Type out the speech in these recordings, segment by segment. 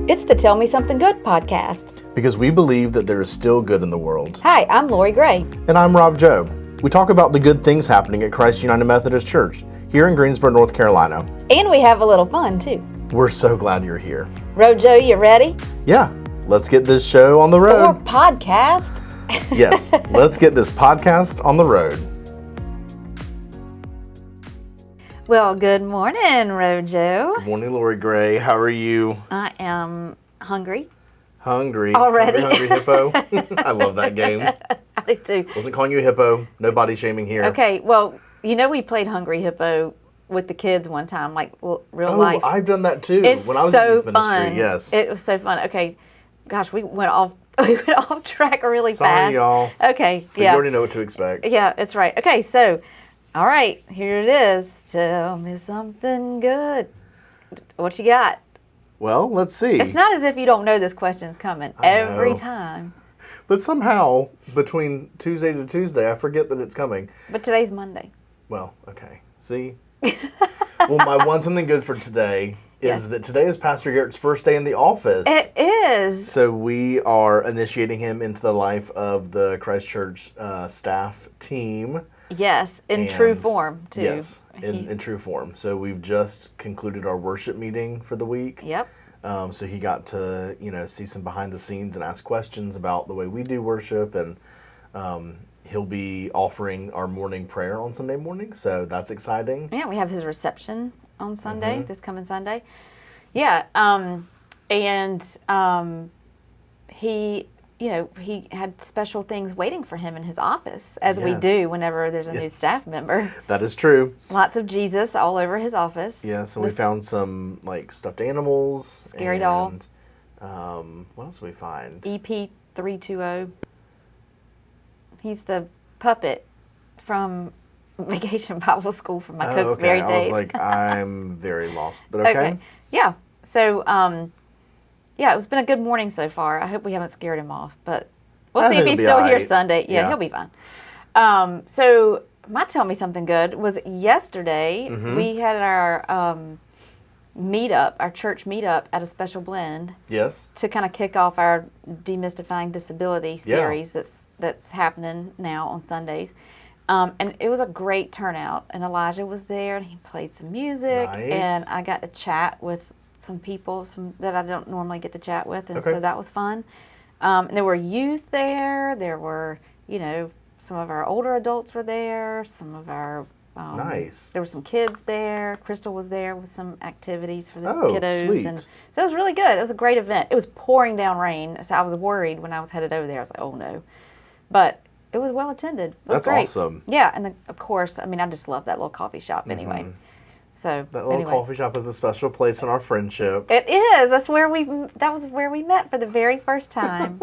It's the Tell Me Something Good podcast. Because we believe that there is still good in the world. Hi, I'm Lori Gray. And I'm Rob Joe. We talk about the good things happening at Christ United Methodist Church here in Greensboro, North Carolina. And we have a little fun, too. We're so glad you're here. Rojo, you ready? Yeah, let's get this show on the road. Or podcast. Yes, let's get this podcast on the road. Well, good morning, Rojo. Good morning, Lori Gray. How are you? I am hungry. Hungry. Already? Hungry Hippo. I love that game. I do too. Wasn't calling you a hippo. No body shaming here. Okay, well, you know we played Hungry Hippo with the kids one time, like real life. Oh, I've done that too. It's when I was so in youth ministry. fun. Yes. It was so fun. Okay, gosh, we went off track really Sorry, fast. y'all. Okay, But yeah. You already know what to expect. Yeah, it's right. Okay, so, all right, here it is. Tell me something good. What you got? Well, let's see. It's not as if you don't know this question's coming every know. time. But somehow, between Tuesday to Tuesday, I forget that it's coming. But today's Monday. Well, okay. See? Well, my one something good for today is Yes. that today is Pastor Garrett's first day in the office. It is. So we are initiating him into the life of the Christ Church staff team. Yes, in true And- form, too. Yes, in true form. So we've just concluded our worship meeting for the week. Yep. So he got to, see some behind the scenes and ask questions about the way we do worship, and he'll be offering our morning prayer on Sunday morning. So that's exciting. Yeah, we have his reception on Sunday, Mm-hmm. this coming Sunday. Yeah, he, he had special things waiting for him in his office, as we Yes. do whenever there's a new staff member. That is true. Lots of Jesus all over his office. Yeah. So we This- found some stuffed animals. Scary doll. What else did we find? EP320. He's the puppet from Vacation Bible School from my Cook's okay. Very I was days. like, I'm very lost, but okay. Yeah. So, it's been a good morning so far. I hope we haven't scared him off, but we'll I see if think he's he'll be still all here right. Sunday. Yeah, Yeah. he'll be fine. So my Tell Me Something Good was yesterday. Mm-hmm. We had our meetup, our church meetup at a Special Blend Yes. to kind of kick off our Demystifying Disability series that's happening now on Sundays. And it was a great turnout. And Elijah was there, and he played some music. Nice. And I got to chat with some people that I don't normally get to chat with. And Okay. so that was fun. And there were youth there. There were, some of our older adults were there. Some of our... Nice. There were some kids there. Crystal was there with some activities for the Oh, kiddos. sweet. And so it was really good. It was a great event. It was pouring down rain, so I was worried when I was headed over there. I was like, oh no. But it was well attended. It was That's great. awesome. Yeah, and of course, I just love that little coffee shop anyway. So That little coffee shop is a special place in our friendship. It is. That was where we met for the very first time.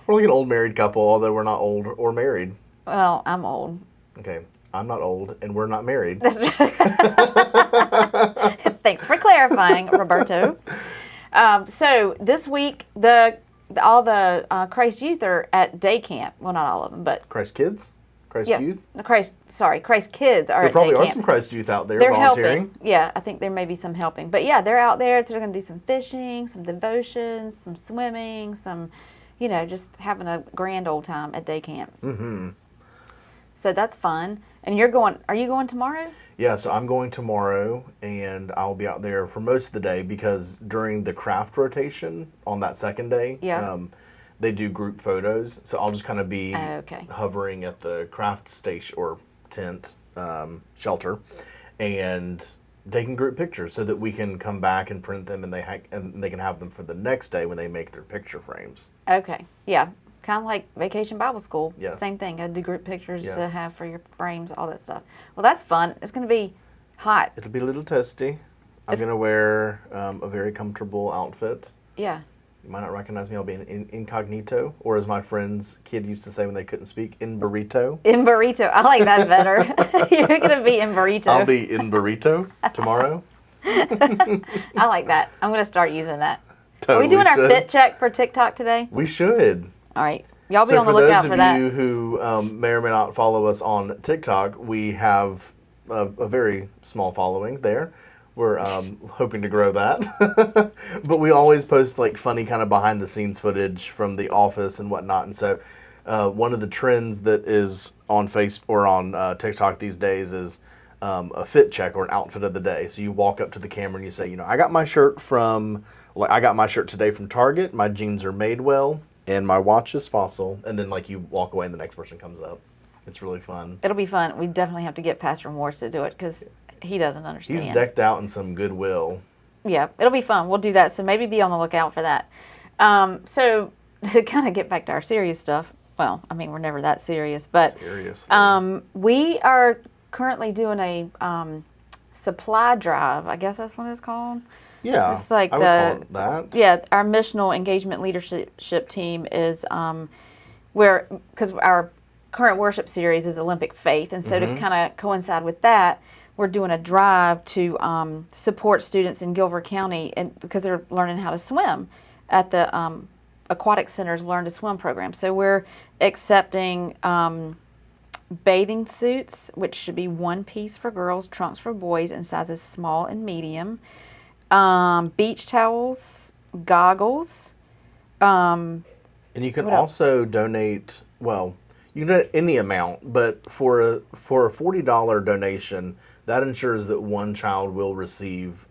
We're like an old married couple, although we're not old or married. Well, I'm old. Okay, I'm not old, and we're not married. Thanks for clarifying, Roberto. So this week, all the Christ Youth are at day camp. Well, not all of them, but Christ Kids? Christ yes, Youth? Christ Kids are There at probably day are camp. some Christ Youth out there They're volunteering. helping. Yeah, I think there may be some helping. But yeah, they're out there. So they're going to do some fishing, some devotions, some swimming, some, just having a grand old time at day camp. Mm-hmm. So that's fun. And are you going tomorrow? Yeah, so I'm going tomorrow, and I'll be out there for most of the day because during the craft rotation on that second day, Yeah. they do group photos. So I'll just kind of be Okay. hovering at the craft station or tent shelter and taking group pictures so that we can come back and print them, and they can have them for the next day when they make their picture frames. Okay. Yeah. Kind of like Vacation Bible School. Yes. Same thing. Got to do group pictures to Yes. have for your frames, all that stuff. Well, that's fun. It's going to be hot. It'll be a little toasty. I'm going to wear a very comfortable outfit. Yeah. You might not recognize me. I'll be in incognito, or as my friend's kid used to say when they couldn't speak, in burrito. In burrito. I like that better. You're going to be in burrito. I'll be in burrito tomorrow. I like that. I'm going to start using that. Totally Are we doing our should. fit check for TikTok today? We should. All right. Y'all be So on the for lookout those for of that. you who may or may not follow us on TikTok, we have a very small following there. We're hoping to grow that. But we always post like funny kind of behind the scenes footage from the office and whatnot. And so one of the trends that is on Facebook or on TikTok these days is a fit check or an outfit of the day. So you walk up to the camera and you say, I got my shirt today from Target. My jeans are Madewell and my watch is Fossil. And then like you walk away and the next person comes up. It's really fun. It'll be fun. We definitely have to get Pastor Morris to do it because he doesn't understand. He's decked out in some Goodwill. Yeah, it'll be fun. We'll do that. So maybe be on the lookout for that. So to kind of get back to our serious stuff, well, I mean, we're never that serious, but we are currently doing a supply drive. I guess that's what it's called. Yeah, it's like I would call it that. Yeah, our missional engagement leadership team is because our current worship series is Olympic Faith, and so to kind of coincide with that, we're doing a drive to support students in Gilbert County, and because they're learning how to swim at the Aquatic Center's Learn to Swim program. So we're accepting bathing suits, which should be one piece for girls, trunks for boys, in sizes small and medium, beach towels, goggles. And you can also donate, well, you can donate any amount, but for a $40 donation, that ensures that one child will receive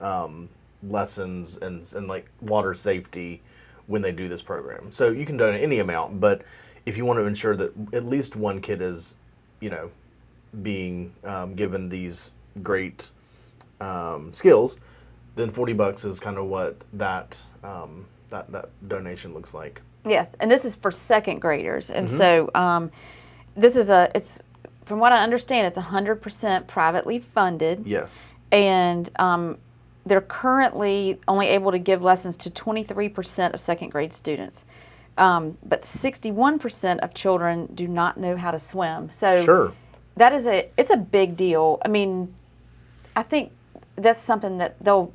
lessons and like water safety when they do this program. So you can donate any amount, but if you want to ensure that at least one kid is, being given these great skills, then $40 is kind of what that donation looks like. Yes, and this is for second graders, and so this is it's from what I understand, it's 100% privately funded. Yes, and they're currently only able to give lessons to 23% of second grade students, but 61% of children do not know how to swim. So sure, that is it's a big deal. I mean, I think that's something that they'll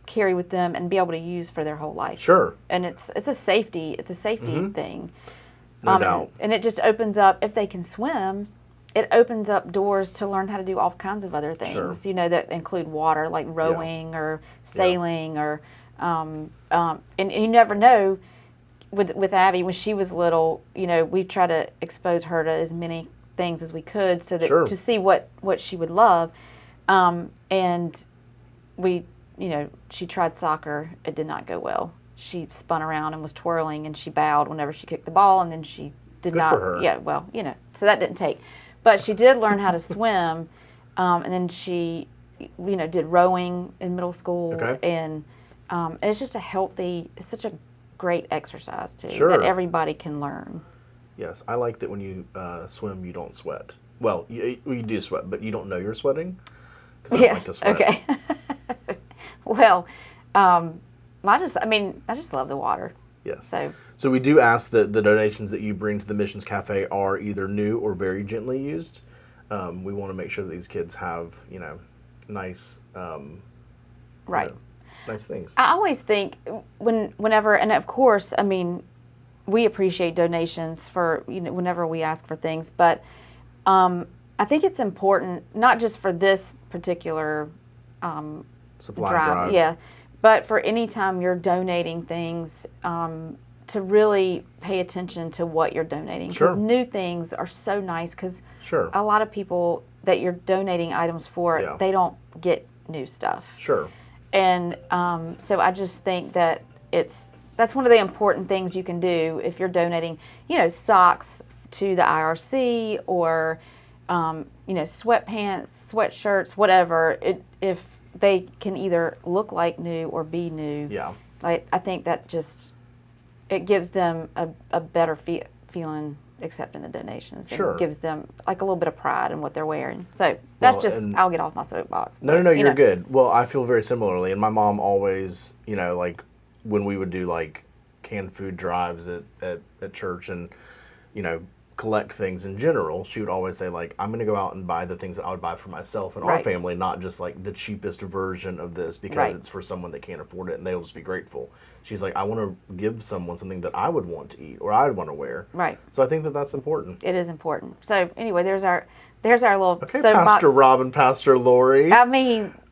carry with them and be able to use for their whole life. Sure. And it's a safety thing. No doubt. And it just opens up, if they can swim, it opens up doors to learn how to do all kinds of other things, Sure. That include water, like rowing or sailing or and you never know. With Abby, when she was little, we try to expose her to as many things as we could so that to see what she would love. And we, she tried soccer. It did not go well. She spun around and was twirling, and she bowed whenever she kicked the ball, and then she did not. For her. Yeah, well, so that didn't take. But she did learn how to swim, and then she, did rowing in middle school, and it's just it's such a great exercise too that everybody can learn. Yes, I like that when you swim, you don't sweat. Well, you do sweat, but you don't know you're sweating. Because I don't like to sweat. Okay. Well, I just love the water. Yes. So we do ask that the donations that you bring to the Missions Cafe are either new or very gently used. We want to make sure that these kids have, nice, right. Nice things. I always think whenever, and of course, we appreciate donations for, whenever we ask for things, but I think it's important, not just for this particular supply drive. Yeah, but for any time you're donating things, to really pay attention to what you're donating. Because new things are so nice, because a lot of people that you're donating items for, they don't get new stuff. Sure. And so I just think that that's one of the important things you can do if you're donating, socks to the IRC or, sweatpants, sweatshirts, whatever. If they can either look like new or be new. Yeah. I think that it gives them a better feeling accepting the donations. Sure. And gives them like a little bit of pride in what they're wearing. So that's I'll get off my soapbox. No, you're good. Well, I feel very similarly. And my mom always, like when we would do like canned food drives at church and, collect things in general, she would always say like, I'm going to go out and buy the things that I would buy for myself and our family, not just like the cheapest version of this because it's for someone that can't afford it and they'll just be grateful. She's like, I want to give someone something that I would want to eat or I would want to wear. Right. So I think that that's important. It is important. So anyway, there's our little soapbox. Pastor Rob and Pastor Lori.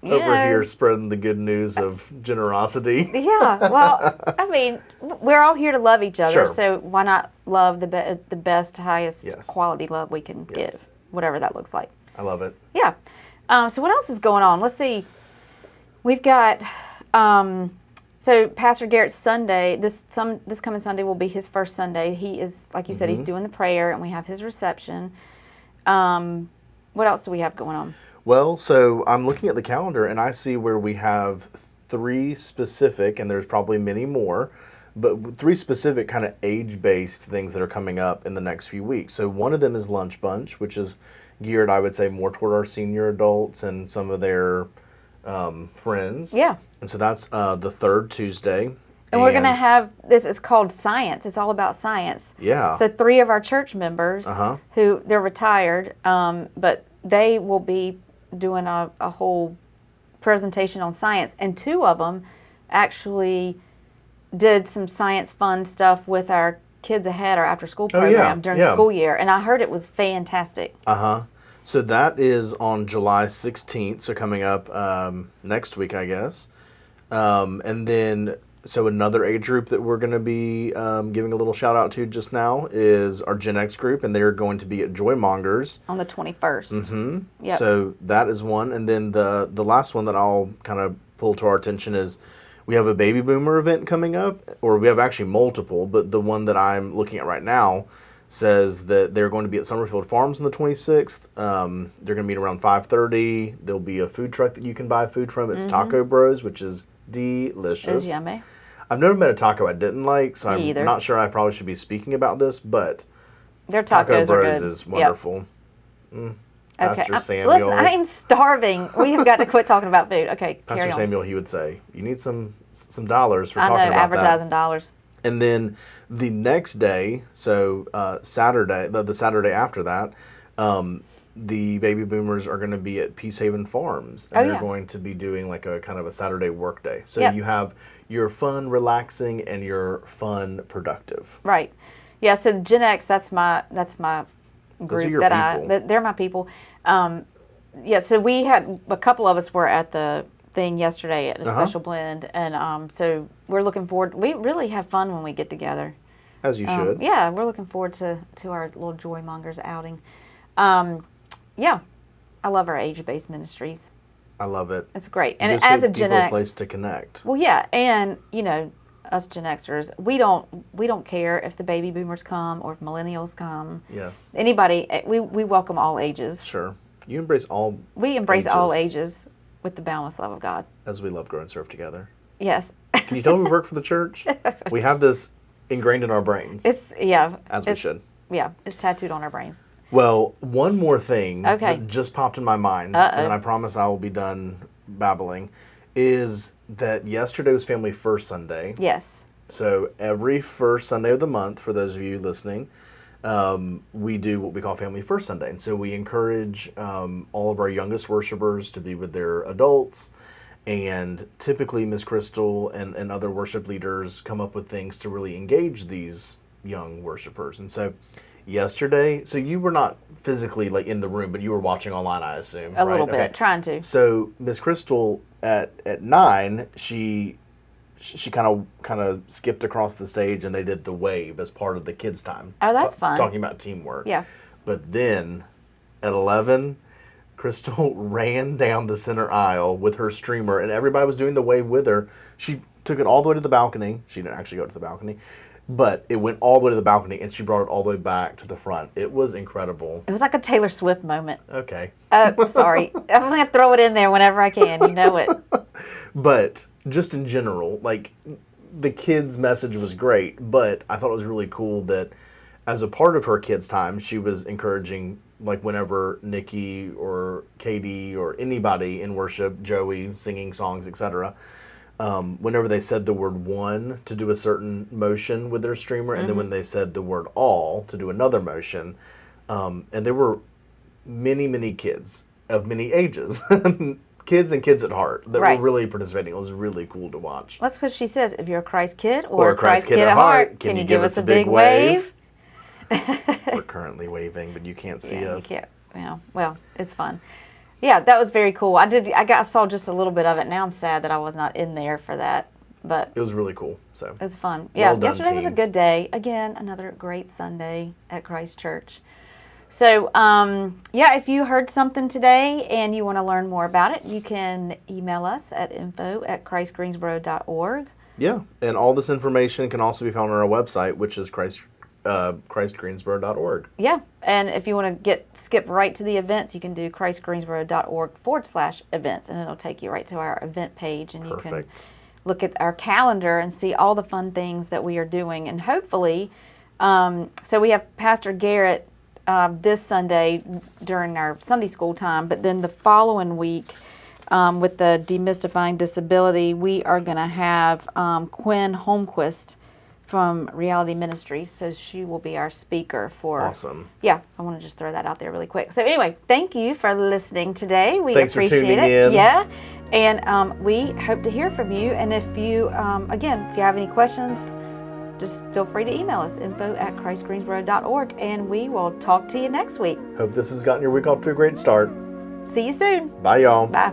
Over here spreading the good news of generosity. Yeah, well, I mean, we're all here to love each other, Sure. so why not love the best, highest Yes. quality love we can Yes. give, whatever that looks like. I love it. Yeah. So what else is going on? Let's see. We've got so Pastor Garrett's Sunday. This coming Sunday will be his first Sunday. He is, like you said, he's doing the prayer, and we have his reception. What else do we have going on? Well, so I'm looking at the calendar and I see where we have 3 specific, and there's probably many more, but 3 specific kind of age-based things that are coming up in the next few weeks. So one of them is Lunch Bunch, which is geared, I would say, more toward our senior adults and some of their friends. Yeah. And so that's the 3rd Tuesday. And we're going to have, this is called Science. It's all about science. Yeah. So 3 of our church members, who, they're retired, but they will be doing a whole presentation on science. And 2 of them actually did some science fun stuff with our Kids Ahead, our after-school program during the school year. And I heard it was fantastic. So that is on July 16th, so coming up next week, I guess. And then, so another age group that we're going to be giving a little shout out to just now is our Gen X group, and they're going to be at Joy Mongers. On the 21st. Yep. So that is one. And then the last one that I'll kind of pull to our attention is we have a Baby Boomer event coming up, or we have actually multiple, but the one that I'm looking at right now says that they're going to be at Summerfield Farms on the 26th. They're going to meet around 5:30. There'll be a food truck that you can buy food from. It's Taco Bros, which is delicious. It's yummy. I've never met a taco I didn't like, so I'm either. not sure I probably should be speaking about this, but Their Taco tacos are Bros good. is wonderful. Okay. Pastor Samuel. Listen, I am starving. We have got to quit talking about food. Okay, Pastor carry on. Samuel, he would say, you need some dollars for I talking know, about advertising that. dollars. And then the next day, so Saturday, the Saturday after that, the Baby Boomers are going to be at Peacehaven Farms, and they're going to be doing like a kind of a Saturday work day. So you have your fun, relaxing, and your fun, productive. Right. Yeah. So the Gen X, that's my group your that people. they're my people. Yeah. So we had a couple of us were at the thing yesterday at a special blend, and so we're looking forward. We really have fun when we get together. As you should. Yeah, we're looking forward to our little Joy Mongers outing. Yeah, I love our age-based ministries. I love it. It's great. And Just as a give Gen people X, a place to connect. well, yeah, and you know, us Gen Xers, we don't care if the baby boomers come or if millennials come. Yes. Anybody, we welcome all ages. Sure. You embrace all We embrace all ages with the boundless love of God. as we love, grow, and serve together. Yes. Can you tell we work for the church? We have this ingrained in our brains. It's yeah. As we should. Yeah, it's tattooed on our brains. Well, one more thing Okay. that just popped in my mind, Uh-oh. and then I promise I will be done babbling, is that yesterday was Family First Sunday. Yes. So every first Sunday of the month, for those of you listening, we do what we call Family First Sunday. And so we encourage all of our youngest worshipers to be with their adults. And typically Miss Crystal and other worship leaders come up with things to really engage these young worshipers. And so yesterday, so you were not physically like in the room, but you were watching online, I assume. A little right? bit, Okay. trying to. So Miss Crystal at 9, she kind of skipped across the stage, and they did the wave as part of the kids' time. Oh, that's fun. Talking about teamwork. Yeah. But then at 11, Crystal ran down the center aisle with her streamer, and everybody was doing the wave with her. She took it all the way to the balcony. She didn't actually go to the balcony, but it went all the way to the balcony, and she brought it all the way back to the front. It was incredible. It was like a Taylor Swift moment. Okay. Sorry. I'm going to throw it in there whenever I can. You know it. But just in general, like, the kids' message was great, but I thought it was really cool that as a part of her kids' time, she was encouraging, like, whenever Nikki or Katie or anybody in worship, Joey singing songs, etc., whenever they said the word one, to do a certain motion with their streamer, and then when they said the word all, to do another motion. And there were many kids of many ages, kids and kids at heart, that were really participating. It was really cool to watch. That's what she says. If you're a Christ kid or a Christ kid at heart, can you give us a big wave? We're currently waving, but you can't see us. You can't. Yeah. Well, it's fun. yeah, that was very cool. I saw just a little bit of it. Now I'm sad that I was not in there for that, but It was really cool. So it was fun. Yeah, Well done, yesterday was a team. good day. Again, another great Sunday at Christ Church. So, yeah, if you heard something today and you want to learn more about it, you can email us at info@christgreensboro.org. yeah, and all this information can also be found on our website, which is christgreensboro.org. Yeah, and if you want to skip right to the events, you can do christgreensboro.org/events, and it'll take you right to our event page, and you can Perfect. look at our calendar and see all the fun things that we are doing. And hopefully, so we have Pastor Garrett this Sunday during our Sunday school time, but then the following week with the Demystifying Disability, we are going to have Quinn Holmquist from Reality Ministries, so she will be our speaker for. Awesome. Yeah, I want to just throw that out there really quick. So anyway, thank you for listening today. We Thanks for appreciate tuning it. in. Yeah, and we hope to hear from you. And if you, again, if you have any questions, just feel free to email us, info@christgreensboro.org, and we will talk to you next week. Hope this has gotten your week off to a great start. See you soon. Bye, y'all. Bye.